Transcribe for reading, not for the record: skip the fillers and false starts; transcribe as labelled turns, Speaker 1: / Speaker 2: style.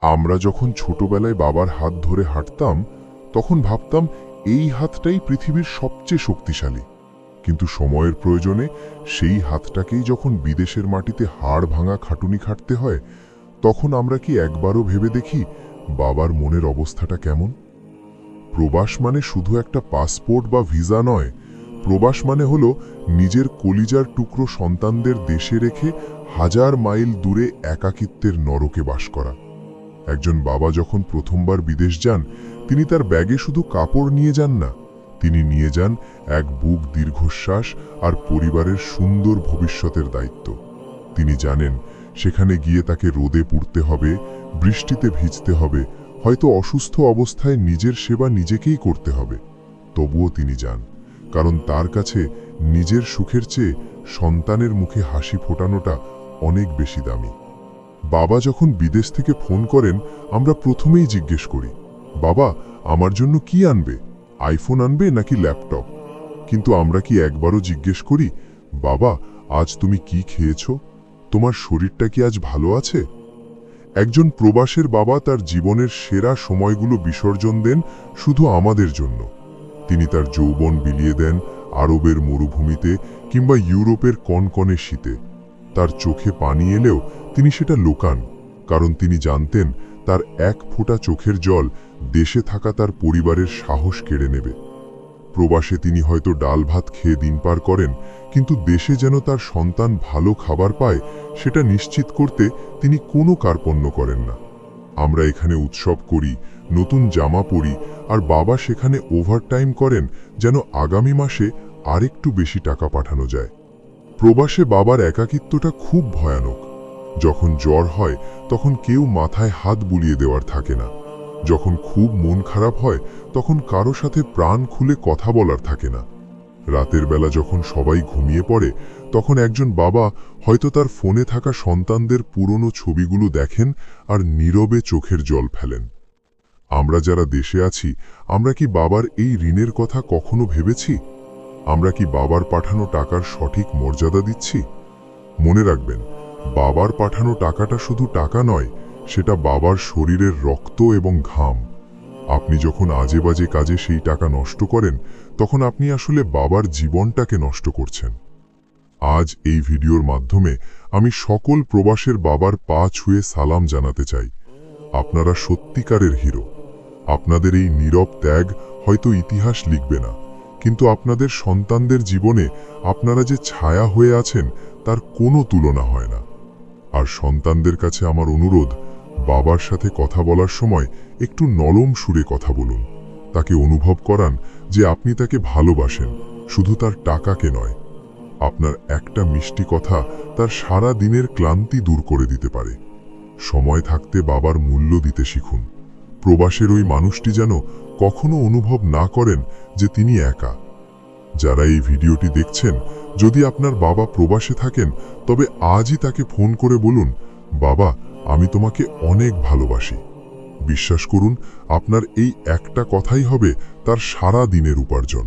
Speaker 1: আমরা যখন ছোটবেলায় বাবার হাত ধরে হাঁটতাম তখন ভাবতাম এই হাতটাই পৃথিবীর সবচেয়ে শক্তিশালী। কিন্তু সময়ের প্রয়োজনে সেই হাতটাকেই যখন বিদেশের মাটিতে হাড় ভাঙা খাটুনি খাটতে হয়, তখন আমরা কি একবারও ভেবে দেখি বাবার মনের অবস্থাটা কেমন? প্রবাস মানে শুধু একটা পাসপোর্ট বা ভিসা নয়। প্রবাস মানে হলো নিজের কলিজার টুকরো সন্তানদের দেশে রেখে হাজার মাইল দূরে একাকিত্বের নরকে বাস করা। একজন বাবা যখন প্রথমবার বিদেশ যান, তিনি তার ব্যাগে শুধু কাপড় নিয়ে যান না, তিনি নিয়ে যান এক বুক দীর্ঘশ্বাস আর পরিবারের সুন্দর ভবিষ্যতের দায়িত্ব। তিনি জানেন সেখানে গিয়ে তাকে রোদে পুড়তে হবে, বৃষ্টিতে ভিজতে হবে, হয়তো অসুস্থ অবস্থায় নিজের সেবা নিজেকেই করতে হবে। তবুও তিনি যান, কারণ তার কাছে নিজের সুখের চেয়ে সন্তানের মুখে হাসি ফোটানোটা অনেক বেশি দামি। বাবা যখন বিদেশ থেকে ফোন করেন, আমরা প্রথমেই জিজ্ঞেস করি, বাবা আমার জন্য কি আনবে? আইফোন আনবে নাকি ল্যাপটপ? কিন্তু আমরা কি একবারও জিজ্ঞেস করি, বাবা আজ তুমি কি খেয়েছ? তোমার শরীরটা কি আজ ভালো আছে? একজন প্রবাসের বাবা তার জীবনের সেরা সময়গুলো বিসর্জন দেন শুধু আমাদের জন্য। তিনি তার যৌবন বিলিয়ে দেন আরবের মরুভূমিতে কিংবা ইউরোপের কনকনে শীতে। তার চোখে পানি এলেও তিনি সেটা লুকান, কারণ তিনি জানতেন তার এক ফোঁটা চোখের জল দেশে থাকা তার পরিবারের সাহস কেড়ে নেবে। প্রবাসে তিনি হয়তো ডাল ভাত খেয়ে দিন পার করেন, কিন্তু দেশে যেন তার সন্তান ভালো খাবার পায় সেটা নিশ্চিত করতে তিনি কোনো কার্পণ্য করেন না। আমরা এখানে উৎসব করি, নতুন জামা পরি, আর বাবা সেখানে ওভারটাইম করেন যেন আগামী মাসে আরেকটু বেশি টাকা পাঠানো যায়। প্রবাসে বাবার একাকিত্বটা খুব ভয়ানক। যখন জ্বর হয় তখন কেউ মাথায় হাত বুলিয়ে দেওয়ার থাকে না। যখন খুব মন খারাপ হয় তখন কারো সাথে প্রাণ খুলে কথা বলার থাকে না। রাতের বেলা যখন সবাই ঘুমিয়ে পড়ে তখন একজন বাবা হয়তো তার ফোনে থাকা সন্তানদের পুরনো ছবিগুলো দেখেন আর নীরবে চোখের জল ফেলেন। আমরা যারা দেশে আছি, আমরা কি বাবার এই ঋণের কথা কখনো ভেবেছি? আমরা কি বাবার পাঠানো টাকার সঠিক মর্যাদা দিচ্ছি? মনে রাখবেন, বাবার পাঠানো টাকাটা শুধু টাকা নয়, সেটা বাবার শরীরের রক্ত এবং ঘাম। আপনি যখন আজে বাজে কাজে সেই টাকা নষ্ট করেন, তখন আপনি আসলে বাবার জীবনটাকে নষ্ট করছেন। আজ এই ভিডিওর মাধ্যমে আমি সকল প্রবাসের বাবার পা ছুঁয়ে সালাম জানাতে চাই। আপনারা সত্যিকারের হিরো। আপনাদের এই নীরব ত্যাগ হয়তো ইতিহাস লিখবে না, কিন্তু আপনাদের সন্তানদের জীবনে আপনারা যে ছায়া হয়ে আছেন তার কোনো তুলনা হয় না। আর সন্তানদের কাছে আমার অনুরোধ, বাবার সাথে কথা বলার সময় একটু নরম সুরে কথা বলুন। তাকে অনুভব করান যে আপনি তাকে ভালোবাসেন, শুধু তার টাকাকে নয়। আপনার একটা মিষ্টি কথা তার সারা দিনের ক্লান্তি দূর করে দিতে পারে। সময় থাকতে বাবার মূল্য দিতে শিখুন। প্রবাসের ওই মানুষটি যেন কখনো অনুভব না করেন যে তিনি একা। যারা এই ভিডিওটি দেখছেন, যদি আপনার বাবা প্রবাসে থাকেন, তবে আজই তাকে ফোন করে বলুন, বাবা আমি তোমাকে অনেক ভালোবাসি। বিশ্বাস করুন, আপনার এই একটা কথাই হবে তার সারা দিনের উপার্জন।